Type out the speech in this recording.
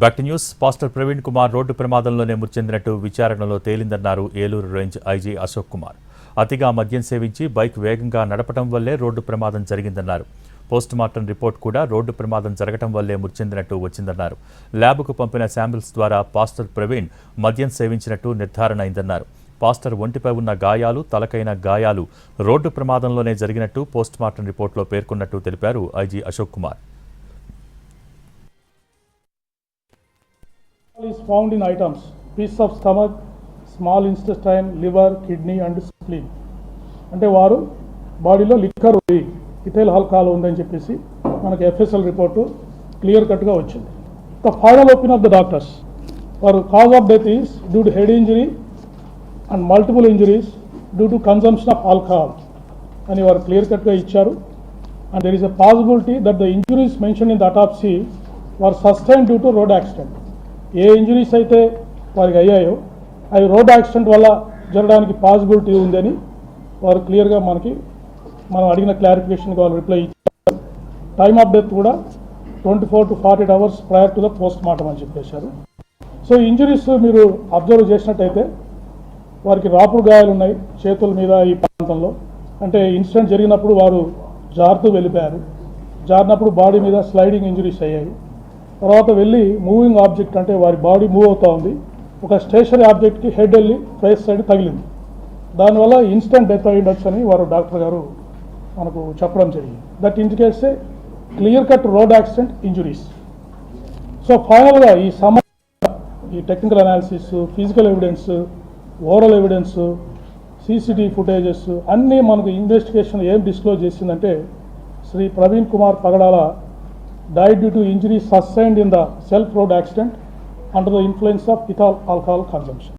Back to news. Pastor Praveen Kumar road ప్రమాదంలోనే మృతి చెందినట్టు విచారణలో తేలిందన్నారు ఏలూరు రేంజ్ ఐజీ అశోక్ కుమార్. అతిగా మద్యం సేవించి బైక్ వేగంగా నడపడం వల్లే రోడ్డు ప్రమాదం జరిగిందన్నారు. పోస్టుమార్టం రిపోర్ట్ కూడా రోడ్డు ప్రమాదం జరగడం వల్లే మృతి చెందినట్టు వచ్చిందన్నారు. ల్యాబ్కు పంపిన శాంపిల్స్ ద్వారా పాస్టర్ ప్రవీణ్ మద్యం సేవించినట్టు నిర్ధారణ అయిందన్నారు. పాస్టర్ ఒంటిపై ఉన్న గాయాలు, తలకైన గాయాలు రోడ్డు ప్రమాదంలోనే జరిగినట్టు పోస్టుమార్టం రిపోర్టులో పేర్కొన్నట్టు తెలిపారు IG Ashok Kumar. Is found in items: piece of stomach, small intestine, liver, kidney and spleen. అంటే వారు బాడీలో లిక్కర్ ఉంది, ఇథైల్ ఆల్కహాల్ ఉందని చెప్పేసి మనకి ఎఫ్ఎస్ఎల్ రిపోర్టు క్లియర్ కట్గా వచ్చింది. The final opinion of the doctors for cause of death is due to head injury and multiple injuries due to consumption of alcohol అని వారు క్లియర్ కట్గా ఇచ్చారు. And there is a possibility that the injuries mention in the autopsy were sustain due to road accident. A injuries అయితే వారికి అయ్యాయో అవి road accident వల్ల జరగడానికి పాసిబిలిటీ ఉందని వారు క్లియర్గా మనం అడిగిన క్లారిఫికేషన్కి వాళ్ళు రిప్లై ఇచ్చారు. టైమ్ ఆఫ్ డెత్ కూడా 24 to 48 hours prior to the post mortem అని చెప్పేశారు. సో ఇంజరీస్ మీరు అబ్జర్వ్ చేసినట్టయితే వారికి రాపుడు గాయాలు ఉన్నాయి చేతుల మీద, ఈ ప్రాంతంలో. అంటే ఇన్సిడెంట్ జరిగినప్పుడు వారు జారుతూ వెళ్ళిపోయారు. జారినప్పుడు బాడీ మీద స్లైడింగ్ ఇంజరీస్ అయ్యాయి. తర్వాత వెళ్ళి మూవింగ్ ఆబ్జెక్ట్, అంటే వారి బాడీ మూవ్ అవుతూ ఉంది, ఒక స్టేషనరీ ఆబ్జెక్ట్కి హెడ్ వెళ్ళి ఫేస్ సైడ్ తగిలింది. దానివల్ల ఇన్స్టెంట్ డెత్ అయి ఉండొచ్చు అని వారు డాక్టర్ గారు మనకు చెప్పడం జరిగింది. That indicates a clear cut road accident injuries. So ఫైనల్గా ఈ technical analysis, physical evidence, oral evidence, CCTV footages అన్నీ మనకు ఇన్వెస్టిగేషన్ ఏం డిస్క్లోజ్ చేసిందంటే శ్రీ ప్రవీణ్ కుమార్ పగడాల died due to injuries sustained in the self-road accident under the influence of ethyl alcohol consumption.